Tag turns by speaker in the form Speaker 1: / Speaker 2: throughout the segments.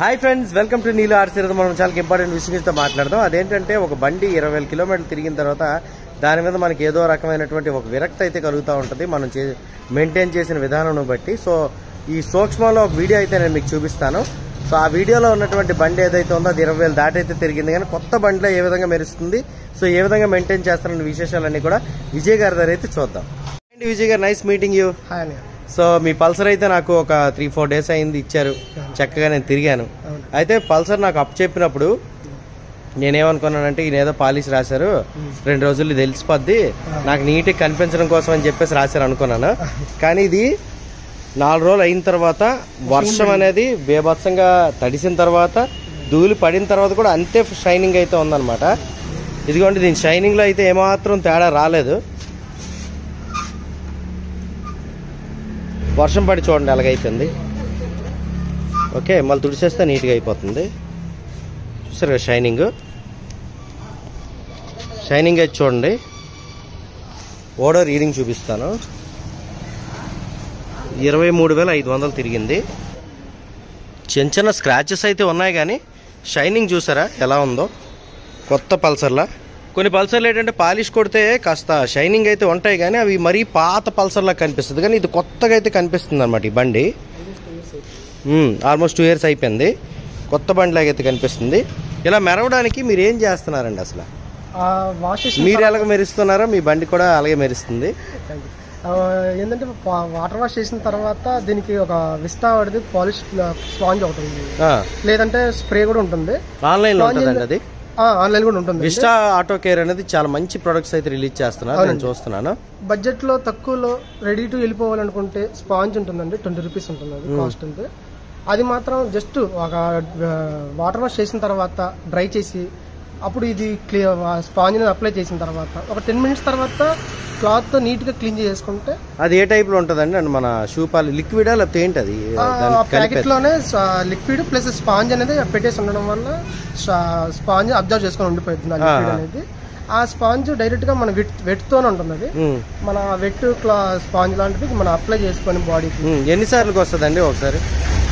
Speaker 1: Hi friends, welcome to నీలు ఆర్సీరథం. మనం చాలా important విషయం గురించి మాట్లాడదాం. అదేంటంటే ఒక బండి 20,000 కిలోమీటర్లు తిరిగిన తర్వాత దాని మీద మనకి ఏదో రకమైనటువంటి ఒక విరక్తి అయితే కలుగుతూ ఉంటుంది మనం మెయింటైన్ చేసిన విధానం బట్టి. సో ఈ సూక్ష్మంలో ఒక వీడియో అయితే నేను మీకు చూపిస్తాను. సో ఆ వీడియోలో ఉన్నటువంటి బండి ఏదైతే ఉందో అది 20,000 దాటైతే తిరిగింది, కానీ కొత్త బండిలో ఏ విధంగా మెరుస్తుంది, సో ఏ విధంగా మెయింటైన్ చేస్తారన్న విశేషాలన్నీ కూడా విజయ్ గారి దగ్గర అయితే చూద్దాం. విజయ్ గారు, nice meeting you. So me Pulsar అయితే నాకు ఒక 3-4 డేస్ అయింది ఇచ్చారు, చక్కగా నేను తిరిగాను. అయితే పల్సర్ నాకు అప్ చెప్పినప్పుడు నేనేమనుకున్నానంటే ఈయన ఏదో పాలిష్ రాశారు, 2 రోజులు తెలిసిపోద్ది, నాకు నీట్గా కనిపించడం కోసం అని చెప్పేసి రాశారు అనుకున్నాను. కానీ ఇది 4 రోజులు అయిన తర్వాత వర్షం అనేది బేభత్సంగా తడిసిన తర్వాత ధూళి పడిన తర్వాత కూడా అంతే షైనింగ్ అయితే ఉందన్నమాట. ఇదిగోండి, దీని షైనింగ్లో అయితే ఏమాత్రం తేడా రాలేదు. వర్షం పడి చూడండి ఎలాగైపోయింది. ఓకే, మళ్ళీ తుడిచేస్తే నీట్గా అయిపోతుంది. చూసారు కదా షైనింగ్ అయితే చూడండి. ఓడో రీడింగ్ చూపిస్తాను. 23,500 తిరిగింది. చిన్న చిన్న స్క్రాచెస్ అయితే ఉన్నాయి, కానీ షైనింగ్ చూసారా ఎలా ఉందో. కొత్త పల్సర్లా కొన్ని పల్సర్లు ఏంటంటే పాలిష్ కొడితే కాస్త షైనింగ్ అయితే ఉంటాయి, కానీ అవి మరీ పాత పల్సర్లా కనిపిస్తుంది. కానీ ఇది కొత్తగా అయితే కనిపిస్తుంది అనమాట. ఈ బండి ఆల్మోస్ట్ 2 years అయిపోయింది, కొత్త బండిలాగైతే కనిపిస్తుంది. ఇలా మెరవడానికి మీరు ఏం చేస్తున్నారండి అసలు? మీరు ఎలాగ మెరుస్తున్నారో మీ బండి కూడా అలాగే మెరుస్తుంది.
Speaker 2: ఏంటంటే వాటర్ వాష్ చేసిన తర్వాత దీనికి ఒక విస్టా వాడిది పాలిష్ స్పాంజ్ ఒకటి ఉంది, లేదంటే స్ప్రే కూడా ఉంటుంది.
Speaker 1: ఆన్లైన్ లో ఉంటుందండి అది,
Speaker 2: ఆన్లైన్ కూడా ఉంటుంది.
Speaker 1: విస్టా ఆటో కేర్ అనేది చాలా మంచి ప్రొడక్ట్స్ అయితే రిలీజ్ చేస్తున్నారు, నేను చూస్తున్నాను.
Speaker 2: బడ్జెట్ లో తక్కువలో రెడీ టు వెళ్ళిపోవాలనుకుంటే స్పాంజ్ ఉంటుందండి, 20 రూపీస్ ఉంటుంది అది కాస్ట్ ఉంది. అది మాత్రం జస్ట్ ఒక వాటర్ వాష్ చేసిన తర్వాత డ్రై చేసి అప్పుడు ఇది స్పాంజ్ అప్లై చేసిన తర్వాత ఒక 10 minutes తర్వాత క్లాత్ తో నీట్ గా క్లీన్ చేసుకుంటే
Speaker 1: అది ఏ టైప్ లో ఉంటదండి? అండ్ మన షూ పాలి లిక్విడా లేకపోతే ఏంటి అది?
Speaker 2: ప్యాకెట్ లోనే లిక్విడ్ ప్లస్ స్పాంజ్ అనేది పెట్టేసి ఉండడం వల్ల స్పాంజ్ అబ్జర్వ్ చేసుకొని ఉండిపోతుంది లిక్విడ్ అనేది. ఆ స్పాంజ్ డైరెక్ట్ గా మన వెట్ తోనే ఉంటుంది. అది మన వెట్ స్పాంజ్ లాంటిది మనం అప్లై చేసుకొని బాడీకి.
Speaker 1: ఎన్నిసార్లు వస్తుందండి ఒకసారి?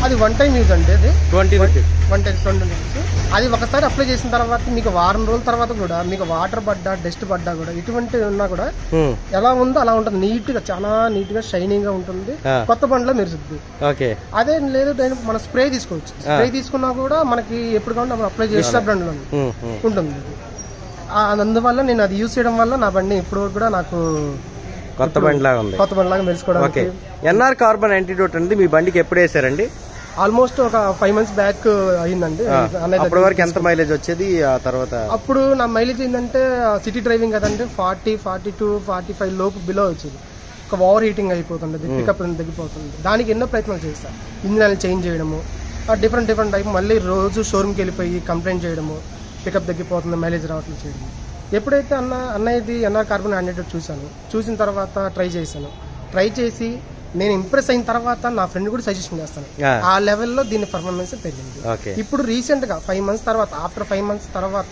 Speaker 2: అది 1 time యూజ్ అండి. అది
Speaker 1: 20 రూపీస్.
Speaker 2: అది ఒకసారి అప్లై చేసిన తర్వాత మీకు వారం రోజుల తర్వాత కూడా మీకు వాటర్ పడ్డా డస్ట్ పడ్డా కూడా ఇటువంటి ఉన్నా కూడా ఎలా ఉందో అలా ఉంటుంది. నీట్ గా చాలా నీట్ గా షైనింగ్ గా ఉంటుంది, కొత్త బండిలో మెరుస్తుంది. అదే లేదు మన స్ప్రే తీసుకోవచ్చు. స్ప్రే తీసుకున్నా కూడా మనకి ఎప్పుడు కావాలంటే మనం అప్లై చేసిన బ్రాండ్ ఉంటుంది. అందువల్ల నేను అది యూజ్ చేయడం వల్ల నా బండి ఇప్పుడు కూడా నాకు
Speaker 1: కొత్త బండిలాగా
Speaker 2: మెరుసుకోవడానికి.
Speaker 1: ఎన్ఆర్ కార్బన్ యాంటీడోట్ అనేది మీ బండికి ఎప్పుడు వేసారండి?
Speaker 2: ఆల్మోస్ట్ ఒక 5 months బ్యాక్ అయిందండి.
Speaker 1: అప్పటి వరకు ఎంత మైలేజ్ వచ్చేది? ఆ తర్వాత
Speaker 2: అప్పుడు నా మైలేజ్ ఏంటంటే సిటీ డ్రైవింగ్ కదంటే 40, 42, 45 లోపు బిలో వచ్చేది. ఒక ఓవర్ హీటింగ్ అయిపోతుంది, పికప్ తగ్గిపోతుంది. దానికి ఎన్నో ప్రయత్నాలు చేస్తాను. ఇంజిన్ చేంజ్ చేయడము, డిఫరెంట్ టైప్, మళ్ళీ రోజు షోరూమ్కి వెళ్ళిపోయి కంప్లైంట్ చేయడము, పికప్ తగ్గిపోతుంది, మైలేజ్ రావట్లేదు చేయడము. ఎప్పుడైతే అన్నది ఎన్ఆర్ కార్బన్ యాంటీడోట్ చూసిన తర్వాత ట్రై చేసి నేను ఇంప్రెస్ అయిన తర్వాత నా ఫ్రెండ్ కూడా సజెషన్ చేస్తాను. ఆ లెవెల్లో దీని పర్ఫార్మెన్స్ పెరిగింది. ఇప్పుడు రీసెంట్ గా 5 months తర్వాత, ఆఫ్టర్ 5 months తర్వాత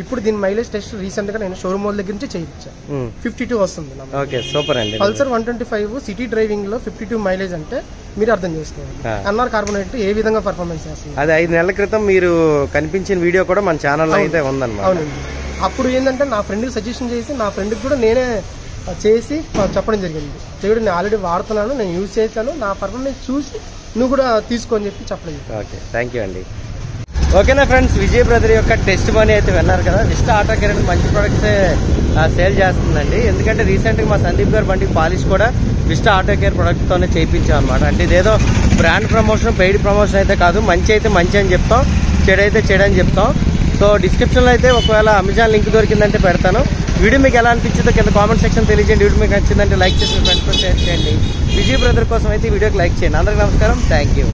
Speaker 2: ఇప్పుడు దీని మైలేజ్ టెస్ట్ రీసెంట్ గా నేను షోరూమ్ వాళ్ళ దగ్గర నుంచి చేయించాను. 52 వస్తుంది. పల్సర్ 125 సిటీ డ్రైవింగ్ లో 52 మైలేజ్ అంటే మీరు అర్థం చేసుకోవాలి ఎన్ఆర్ కార్బన్ ఏ విధంగా పర్ఫార్మెన్స్ చేస్తుంది.
Speaker 1: అది 5 నెలల క్రితం మీరు కనిపించిన వీడియో కూడా మన ఛానల్ అయితే ఉందన్నమాట.
Speaker 2: అవునండి. అప్పుడు ఏంటంటే నా ఫ్రెండ్కి సజెషన్ చేసి నా ఫ్రెండ్కి కూడా నేనే చేసి చెప్పడం జరిగింది. నేను ఆల్రెడీ వాడుతున్నాను, నేను యూజ్ చేశాను, నా పర్ఫార్మెన్స్ చూసి నువ్వు కూడా తీసుకోని చెప్పి చెప్పడం.
Speaker 1: ఓకే, థ్యాంక్ యూ అండి. ఓకేనా ఫ్రెండ్స్, విజయ్ బ్రదర్ యొక్క టెస్ట్ మనీ అయితే విన్నారు కదా. విస్టా ఆటో కేర్ మంచి ప్రొడక్ట్సే సేల్ చేస్తుందండి. ఎందుకంటే రీసెంట్గా మా సందీప్ గారి బండికి పాలిష్ కూడా విస్టా ఆటో కేర్ ప్రొడక్ట్తోనే చేయించాం అనమాట. అంటే ఇదేదో బ్రాండ్ ప్రమోషన్, పెయిడ్ ప్రమోషన్ అయితే కాదు. మంచి అయితే మంచి అని చెప్తాం, చెడు అయితే చెడు అని చెప్తాం. సో డిస్క్రిప్షన్లో అయితే ఒకవేళ అమెజాన్ లింక్ దొరికిందంటే పెడతాను. వీడియో మీకు ఎలా అనిపించిందో కింద కామెంట్ సెక్షన్ తెలియజేయండి. వీడియో మీకు నచ్చిందంటే లైక్ చేసి ఫ్రెండ్స్ షేర్ చేయండి. విజయ్ బ్రదర్ కోసం అయితే ఈ వీడియోకి లైక్ చేయండి. అందరికీ నమస్కారం, థ్యాంక్ యూ.